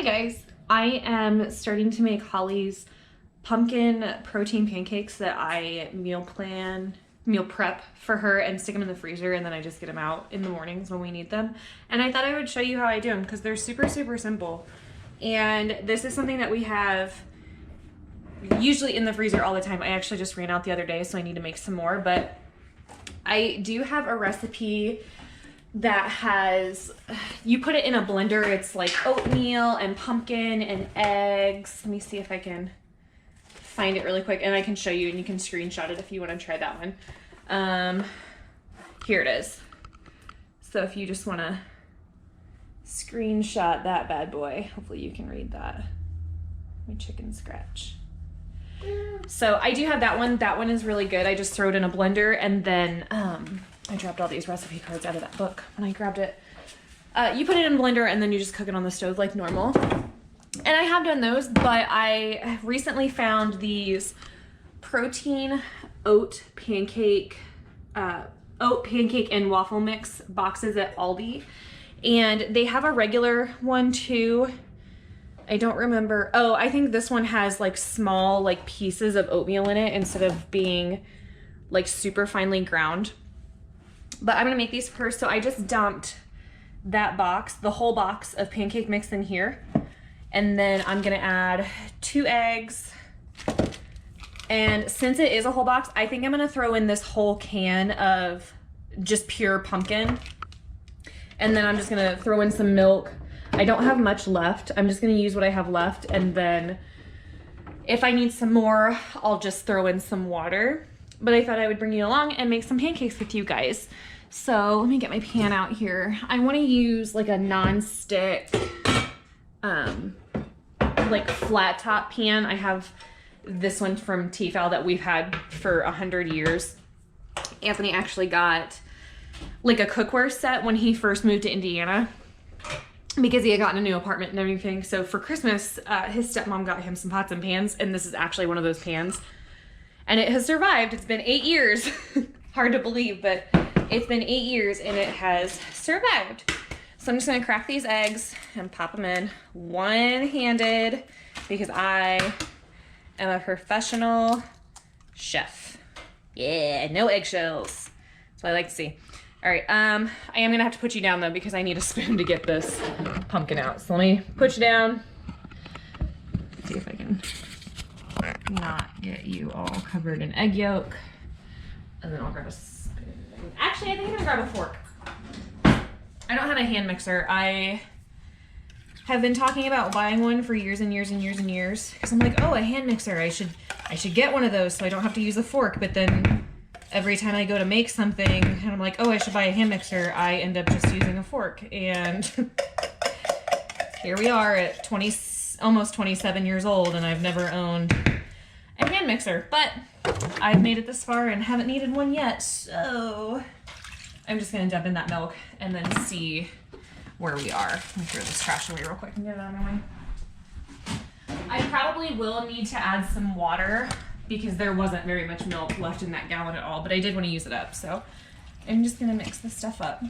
guys, I am starting to make Holly's pumpkin protein pancakes that I meal prep for her and stick them in the freezer, and then I just get them out in the mornings when we need them. And I thought I would show you how I do them because they're super simple. And this is something that we have usually in the freezer all the time. I actually just ran out the other day, so I need to make some more, but I do have a recipe that has, you put it in a blender. It's like oatmeal and pumpkin and eggs. Let me see if I can find it really quick, and I can show you, and you can screenshot it if you want to try that one. Here it is. So if you just want to screenshot that bad boy, hopefully you can read that. My chicken scratch. So I do have that one. That one is really good. I just throw it in a blender, and then I dropped all these recipe cards out of that book when I grabbed it. You put it in a blender, and then you just cook it on the stove like normal. And I have done those, but I recently found these protein oat pancake and waffle mix boxes at Aldi. And they have a regular one too. I don't remember. Oh, I think this one has like small like pieces of oatmeal in it instead of being like super finely ground. But I'm gonna make these first. So I just dumped that box, the whole box of pancake mix in here. And then I'm gonna add 2 eggs. And since it is a whole box, I think I'm gonna throw in this whole can of just pure pumpkin. And then I'm just gonna throw in some milk. I don't have much left. I'm just gonna use what I have left. And then if I need some more, I'll just throw in some water. But I thought I would bring you along and make some pancakes with you guys. So let me get my pan out here. I wanna use like a non-stick, like flat top pan. I have this one from DITL that we've had for 100 years. Anthony actually got like a cookware set when he first moved to Indiana because he had gotten a new apartment and everything. So for Christmas, his stepmom got him some pots and pans, and this is actually one of those pans. And it has survived. It's been 8 years. Hard to believe, but it's been 8 years and it has survived. So I'm just gonna crack these eggs and pop them in one-handed because I am a professional chef. Yeah, no eggshells. That's what I like to see. All right, I am gonna have to put you down though because I need a spoon to get this pumpkin out. So let me put you down. Let's see if I can not get you all covered in egg yolk. And then I'll grab a spoon. Actually, I think I'm gonna grab a fork. I don't have a hand mixer. I have been talking about buying one for years and years and years and years. Because I'm like, oh, a hand mixer. I should get one of those so I don't have to use a fork. But then every time I go to make something and I'm like, oh, I should buy a hand mixer, I end up just using a fork. And here we are at almost 27 years old, and I've never owned a hand mixer. But I've made it this far and haven't needed one yet. So I'm just gonna dump in that milk and then see where we are. Let me throw this trash away real quick and get it out of my way. I probably will need to add some water because there wasn't very much milk left in that gallon at all, but I did want to use it up. So I'm just gonna mix this stuff up.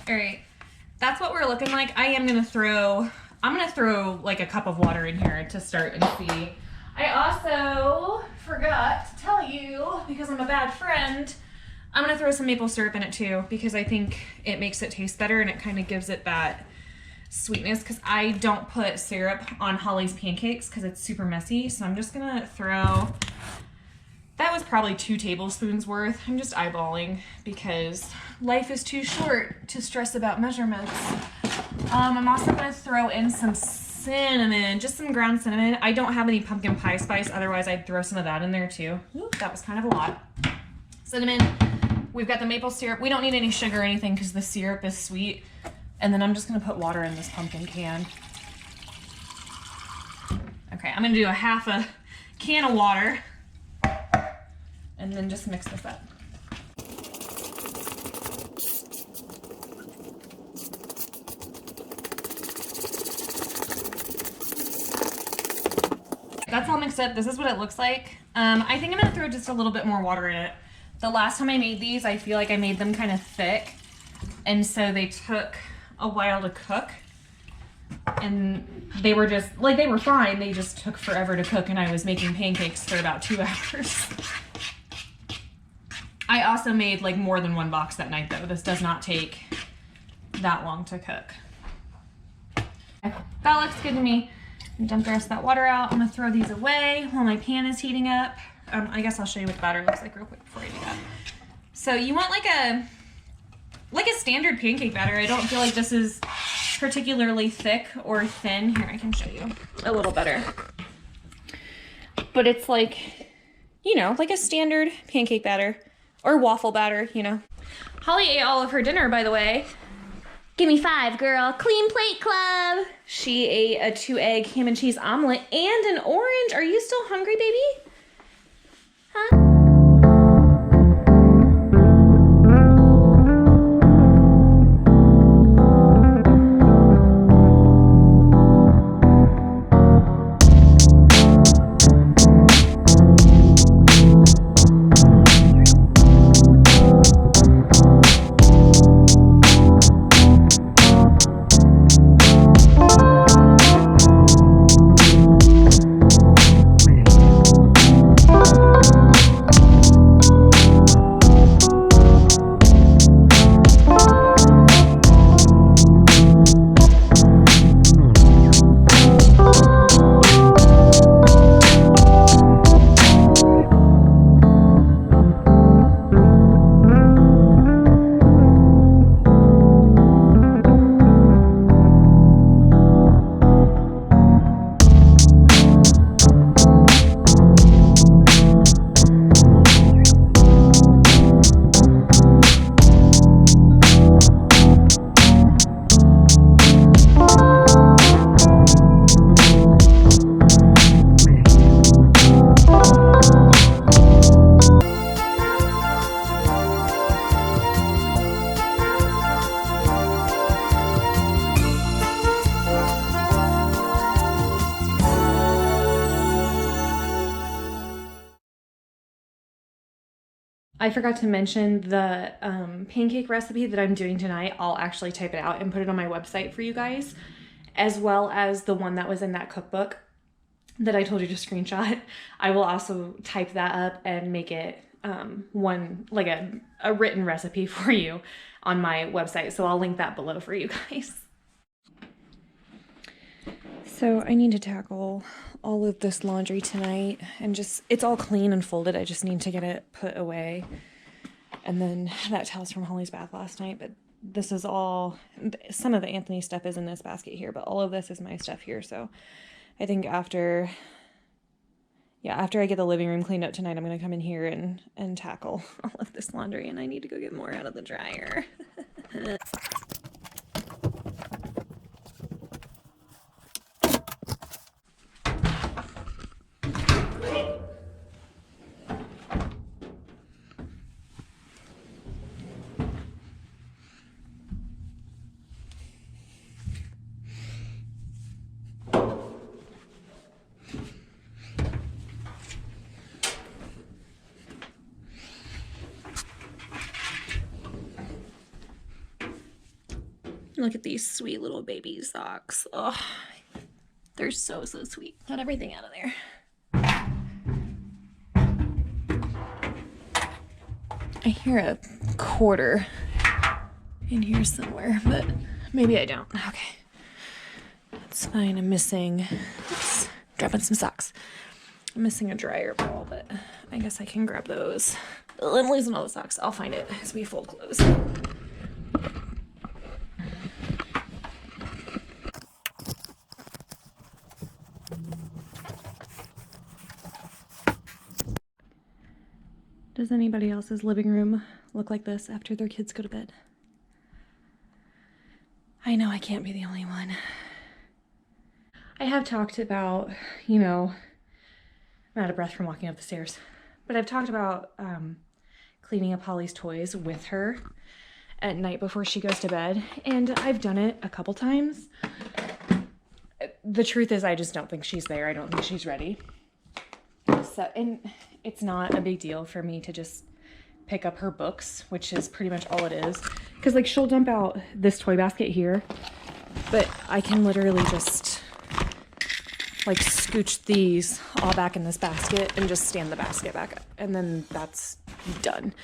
All right, that's what we're looking like. I'm gonna throw like a cup of water in here to start and see. I also forgot to tell you, because I'm a bad friend, I'm gonna throw some maple syrup in it too, because I think it makes it taste better and it kind of gives it that sweetness, because I don't put syrup on Holly's pancakes because it's super messy. So I'm just gonna throw, that was probably 2 tablespoons worth. I'm just eyeballing because life is too short to stress about measurements. I'm also gonna throw in some cinnamon, just some ground cinnamon. I don't have any pumpkin pie spice, otherwise I'd throw some of that in there too. Ooh, that was kind of a lot. Cinnamon, we've got the maple syrup. We don't need any sugar or anything because the syrup is sweet. And then I'm just gonna put water in this pumpkin can. Okay, I'm gonna do a half a can of water and then just mix this up. That's all mixed up. This is what it looks like. I think I'm gonna throw just a little bit more water in it. The last time I made these, I feel like I made them kind of thick, and so they took a while to cook. And they were just, like, they were fine, they just took forever to cook, and I was making pancakes for about 2 hours. I also made, like, more than one box that night, though. This does not take that long to cook. That looks good to me. Dump the rest of that water out. I'm gonna throw these away while my pan is heating up. I guess I'll show you what the batter looks like real quick before I do that. So you want like a standard pancake batter. I don't feel like this is particularly thick or thin. Here, I can show you a little better. But it's like, you know, like a standard pancake batter or waffle batter, you know. Holly ate all of her dinner, by the way. Give me 5, girl. Clean plate club. She ate a 2-egg ham and cheese omelet and an orange. Are you still hungry, baby? Huh? I forgot to mention the pancake recipe that I'm doing tonight. I'll actually type it out and put it on my website for you guys, as well as the one that was in that cookbook that I told you to screenshot. I will also type that up and make it one, like a written recipe for you on my website. So I'll link that below for you guys. So I need to tackle all of this laundry tonight and just, it's all clean and folded. I just need to get it put away. And then that towel's from Holly's bath last night, but this is all, some of the Anthony stuff is in this basket here, but all of this is my stuff here. So I think after I get the living room cleaned up tonight, I'm going to come in here and tackle all of this laundry, and I need to go get more out of the dryer. Look at these sweet little baby socks. Oh, they're so sweet. Got everything out of there. I hear a quarter in here somewhere, but maybe I don't. Okay, that's fine. I'm missing, oops, dropping some socks. I'm missing a dryer ball, but I guess I can grab those. I'm losing all the socks. I'll find it as we fold clothes. Does anybody else's living room look like this after their kids go to bed? I know I can't be the only one. I have talked about, you know, I'm out of breath from walking up the stairs, but I've talked about cleaning up Holly's toys with her at night before she goes to bed, and I've done it a couple times. The truth is I just don't think she's there. I don't think she's ready. So, and it's not a big deal for me to just pick up her books, which is pretty much all it is. Because, like, she'll dump out this toy basket here, but I can literally just, like, scooch these all back in this basket and just stand the basket back up. And then that's done.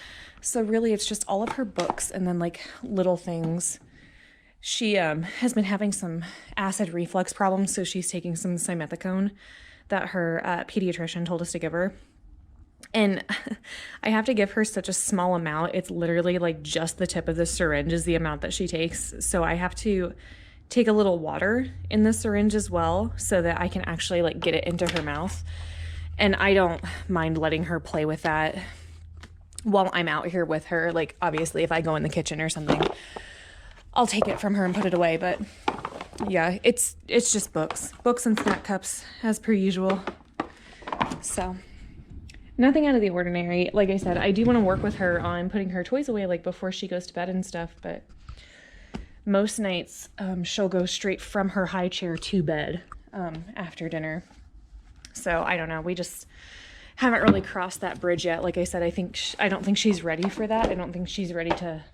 So really, it's just all of her books and then, like, little things. She has been having some acid reflux problems, so she's taking some simethicone that her pediatrician told us to give her. And I have to give her such a small amount. It's literally like just the tip of the syringe is the amount that she takes. So I have to take a little water in the syringe as well so that I can actually like get it into her mouth. And I don't mind letting her play with that while I'm out here with her. Like, obviously, if I go in the kitchen or something, I'll take it from her and put it away. But yeah, it's just books and snack cups as per usual. So nothing out of the ordinary. Like I said, I do want to work with her on putting her toys away, like before she goes to bed and stuff, but most nights she'll go straight from her high chair to bed after dinner. So I don't know, we just haven't really crossed that bridge yet. Like I said, I don't think she's ready for that. I don't think she's ready to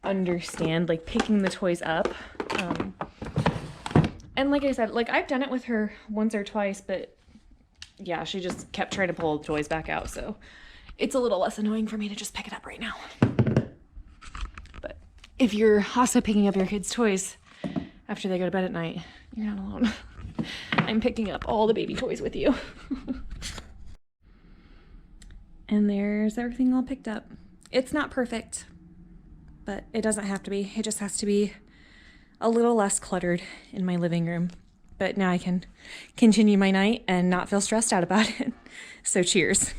understand like picking the toys up. And like I said, like I've done it with her once or twice, but yeah, she just kept trying to pull the toys back out. So it's a little less annoying for me to just pick it up right now. But if you're also picking up your kids' toys after they go to bed at night, you're not alone. I'm picking up all the baby toys with you. And there's everything all picked up. It's not perfect, but it doesn't have to be. It just has to be a little less cluttered in my living room. But now I can continue my night and not feel stressed out about it. So cheers.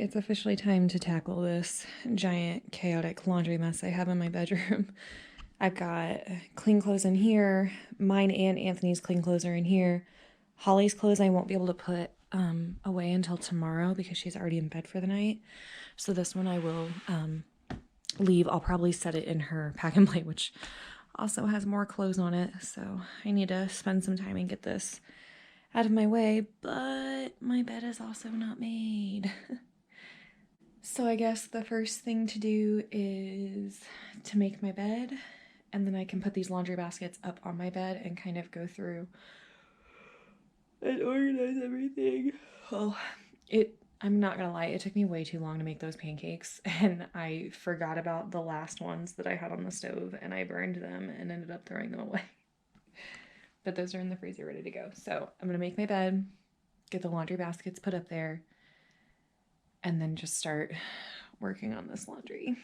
It's officially time to tackle this giant chaotic laundry mess I have in my bedroom. I've got clean clothes in here. Mine and Anthony's clean clothes are in here. Holly's clothes I won't be able to put away until tomorrow because she's already in bed for the night. So this one I will leave. I'll probably set it in her pack and play, which also has more clothes on it. So I need to spend some time and get this out of my way, but my bed is also not made. So I guess the first thing to do is to make my bed, and then I can put these laundry baskets up on my bed and kind of go through and organize everything. Oh, I'm not gonna lie, it took me way too long to make those pancakes, and I forgot about the last ones that I had on the stove, and I burned them and ended up throwing them away. But those are in the freezer ready to go. So I'm gonna make my bed, get the laundry baskets put up there, and then just start working on this laundry.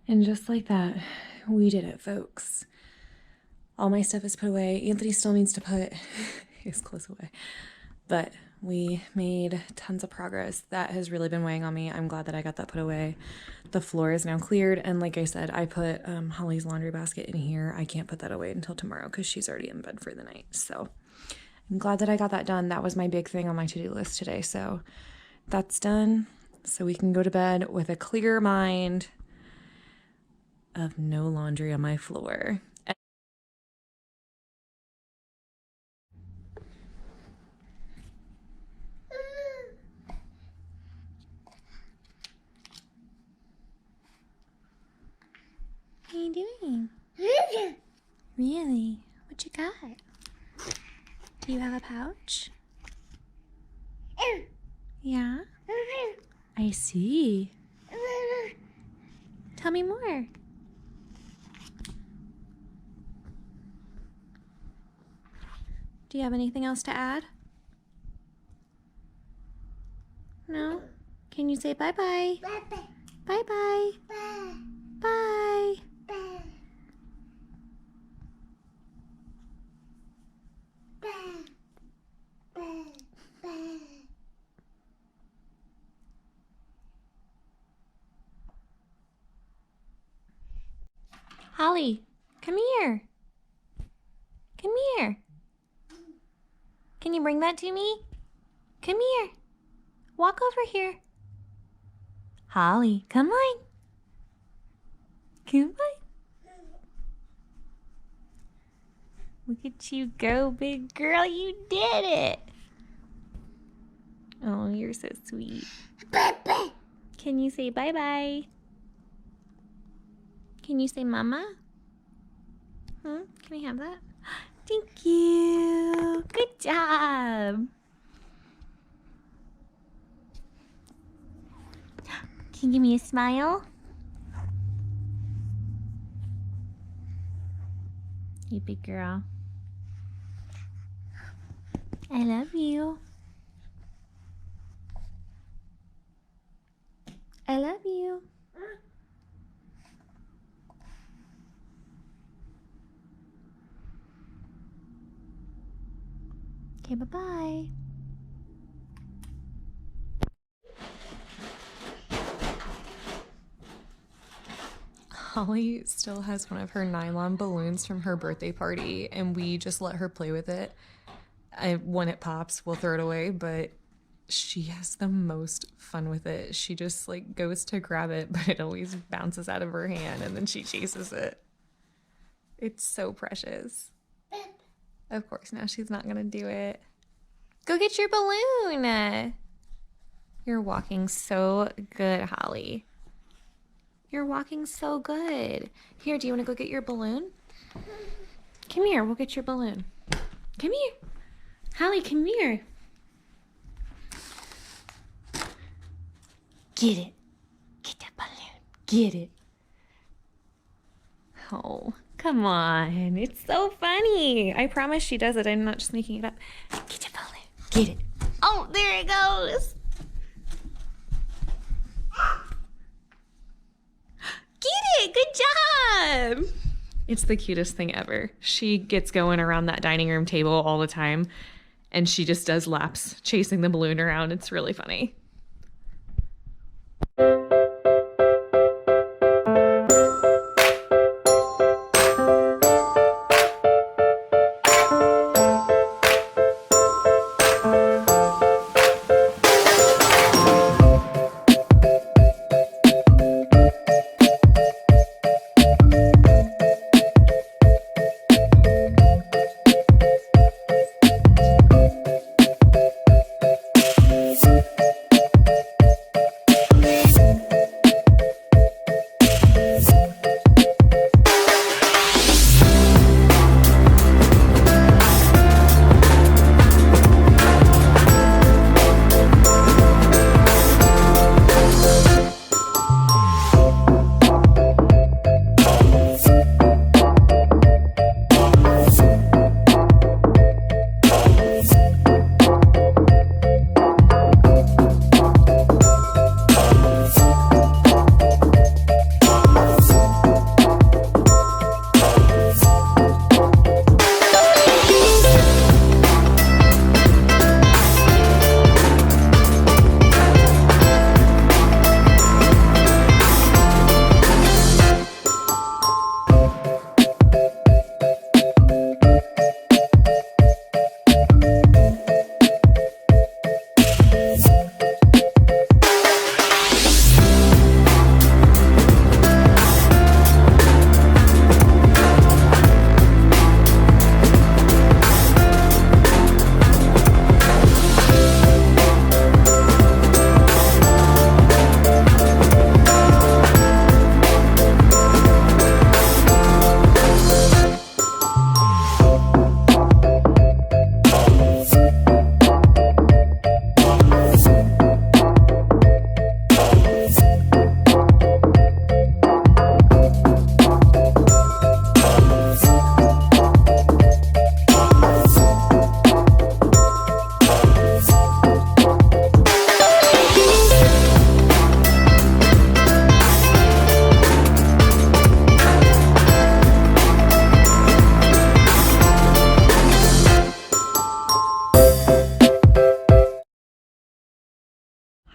And just like that, we did it, folks. All my stuff is put away. Anthony still needs to put his clothes away. But we made tons of progress. That has really been weighing on me. I'm glad that I got that put away. The floor is now cleared. And like I said, I put Holly's laundry basket in here. I can't put that away until tomorrow because she's already in bed for the night. So I'm glad that I got that done. That was my big thing on my to-do list today. So that's done. So we can go to bed with a clear mind of no laundry on my floor. What are you doing? Really? What you got? Do you have a pouch? Yeah? I see. Tell me more. Do you have anything else to add? No? Can you say bye-bye? Bye-bye. Bye-bye. Bye. Bye. Bye. Bye. Bye. Holly, come here. Come here. Can you bring that to me? Come here. Walk over here. Holly, come on. Come on. Look at you go, big girl. You did it. Oh, you're so sweet. Bye-bye. Can you say bye-bye? Can you say mama? Can I have that? Thank you. Good job. Can you give me a smile? You big girl. I love you. I love you. Okay, bye-bye. Holly still has one of her nylon balloons from her birthday party, and we just let her play with it. When it pops, we'll throw it away, but she has the most fun with it. She just like goes to grab it, but it always bounces out of her hand, and then she chases it. It's so precious. Of course, now she's not gonna do it. Go get your balloon. You're walking so good, Holly. You're walking so good. Here, do you want to go get your balloon? Come here, we'll get your balloon. Come here. Holly, come here. Get it. Get that balloon. Get it. Oh, come on. It's so funny. I promise she does it. I'm not just making it up. Get the balloon. Get it. Oh, there it goes. Get it. Good job. It's the cutest thing ever. She gets going around that dining room table all the time, and she just does laps chasing the balloon around. It's really funny.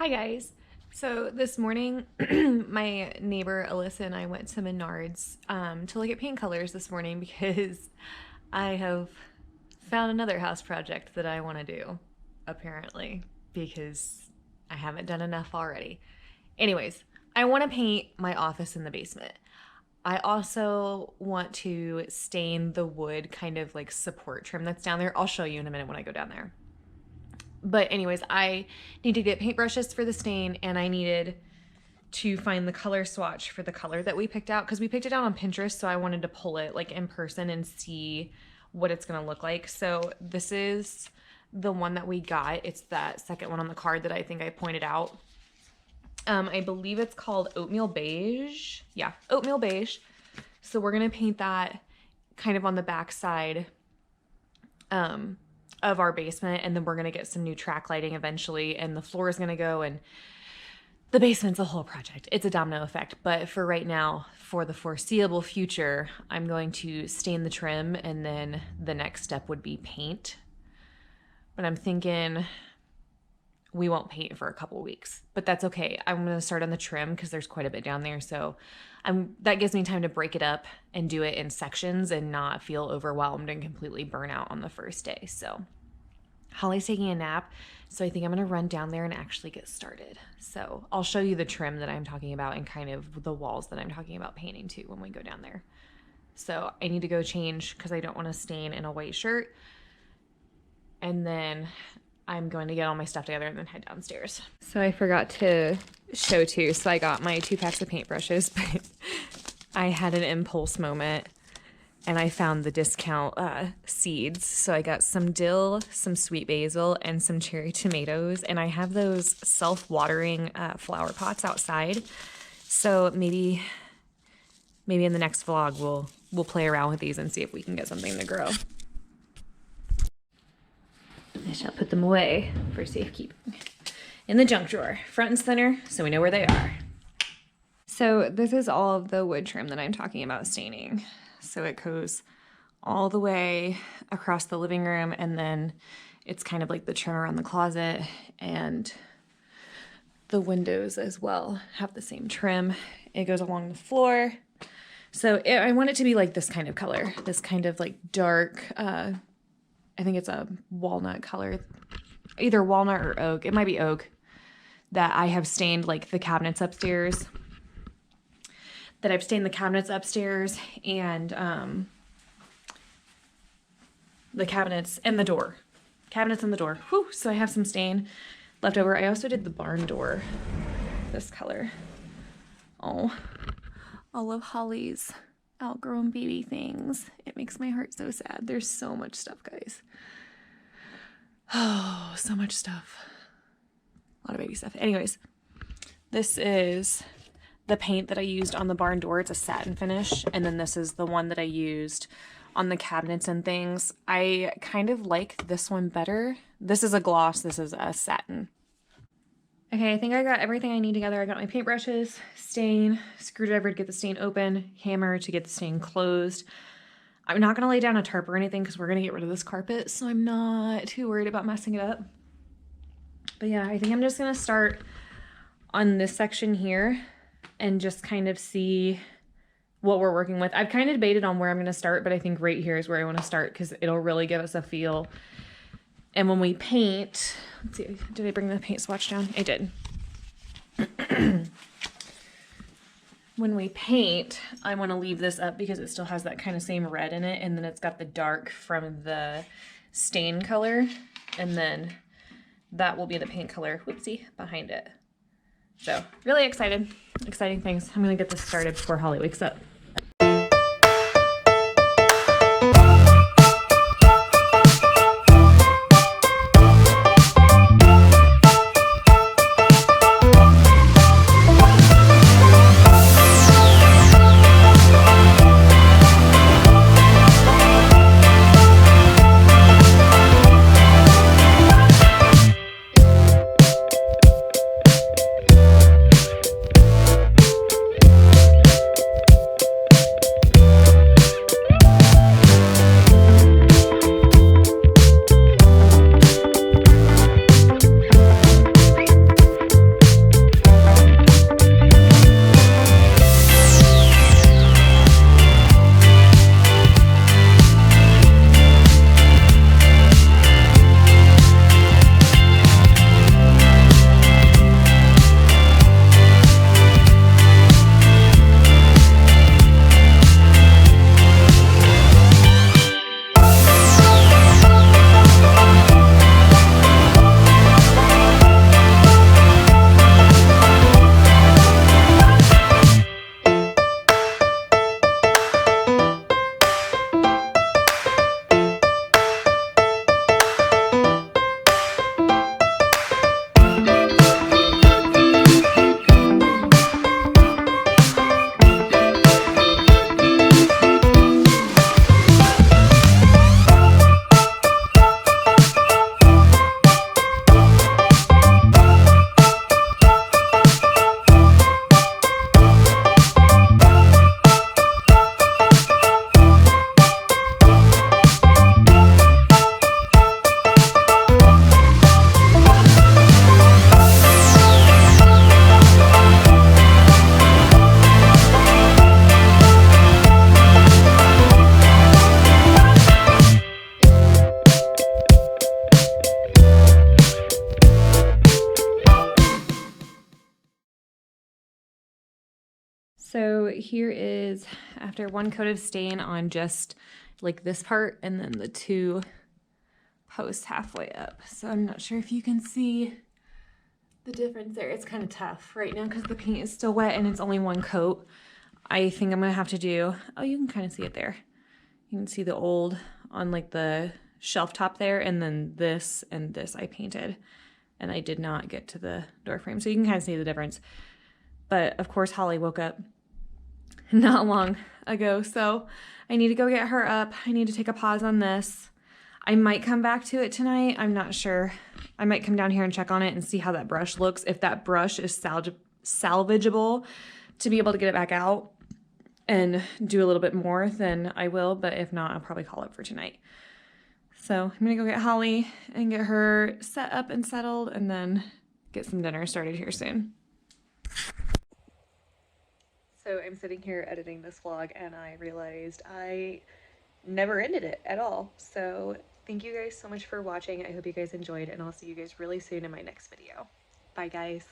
Hi guys. So this morning, my neighbor Alyssa and I went to Menards to look at paint colors this morning because I have found another house project that I want to do, apparently, because I haven't done enough already. Anyways, I want to paint my office in the basement. I also want to stain the wood kind of like support trim that's down there. I'll show you in a minute when I go down there. But anyways, I need to get paintbrushes for the stain, and I needed to find the color swatch for the color that we picked out, because we picked it out on Pinterest, so I wanted to pull it like in person and see what it's gonna look like. So this is the one that we got. It's that second one on the card that I think I pointed out. I believe it's called Oatmeal Beige. Yeah, Oatmeal Beige. So we're gonna paint that kind of on the back side of our basement, and then we're gonna get some new track lighting eventually, and the floor is gonna go, and the basement's a whole project. It's a domino effect. But for right now, for the foreseeable future, I'm going to stain the trim, and then the next step would be paint. But I'm thinking we won't paint for a couple weeks, but that's okay. I'm going to start on the trim because there's quite a bit down there. So that gives me time to break it up and do it in sections and not feel overwhelmed and completely burn out on the first day. So Holly's taking a nap, so I think I'm going to run down there and actually get started. So I'll show you the trim that I'm talking about and kind of the walls that I'm talking about painting too when we go down there. So I need to go change because I don't want to stain in a white shirt. And then I'm going to get all my stuff together and then head downstairs. So I forgot to show too. So I got my 2 packs of paintbrushes, but I had an impulse moment and I found the discount seeds. So I got some dill, some sweet basil, and some cherry tomatoes. And I have those self-watering flower pots outside. So maybe in the next vlog we'll play around with these and see if we can get something to grow. I shall put them away for safekeeping in the junk drawer, front and center, so we know where they are. So this is all of the wood trim that I'm talking about staining. So it goes all the way across the living room, and then it's kind of like the trim around the closet, and the windows as well have the same trim. It goes along the floor. So I want it to be like this kind of color, this kind of like dark, I think it's a walnut color, either walnut or oak. It might be oak, that I have stained like the cabinets upstairs. And the cabinets and the door. Whew, so I have some stain left over. I also did the barn door, this color. Oh, all of Holly's outgrown baby things. It makes my heart so sad. There's so much stuff, guys. Oh, so much stuff. A lot of baby stuff. Anyways, this is the paint that I used on the barn door. It's a satin finish. And then this is the one that I used on the cabinets and things. I kind of like this one better. This is a gloss. This is a satin. Okay, I think I got everything I need together. I got my paintbrushes, stain, screwdriver to get the stain open, hammer to get the stain closed. I'm not going to lay down a tarp or anything because we're going to get rid of this carpet, so I'm not too worried about messing it up. But yeah, I think I'm just going to start on this section here and just kind of see what we're working with. I've kind of debated on where I'm going to start, but I think right here is where I want to start because it'll really give us a feel. And when we paint, let's see, did I bring the paint swatch down? I did. When we paint, I want to leave this up because it still has that kind of same red in it, and then it's got the dark from the stain color, and then that will be the paint color, whoopsie, behind it. So really excited, exciting things. I'm gonna get this started before Holly wakes up. here is after one coat of stain on just like this part and then the two posts halfway up. So I'm not sure if you can see the difference there. It's kind of tough right now because the paint is still wet and it's only one coat. I think I'm gonna have to do, oh, you can kind of see it there. You can see the old on like the shelf top there, and then this and this I painted, and I did not get to the door frame. So you can kind of see the difference. But of course, Holly woke up not long ago, so I need to go get her up. I need to take a pause on this. I might come back to it tonight. I'm not sure. I might come down here and check on it and see how that brush looks. If that brush is salvageable to be able to get it back out and do a little bit more, then I will. But if not, I'll probably call it for tonight. So I'm gonna go get Holly and get her set up and settled and then get some dinner started here soon. So I'm sitting here editing this vlog and I realized I never ended it at all. So thank you guys so much for watching. I hope you guys enjoyed, and I'll see you guys really soon in my next video. Bye guys.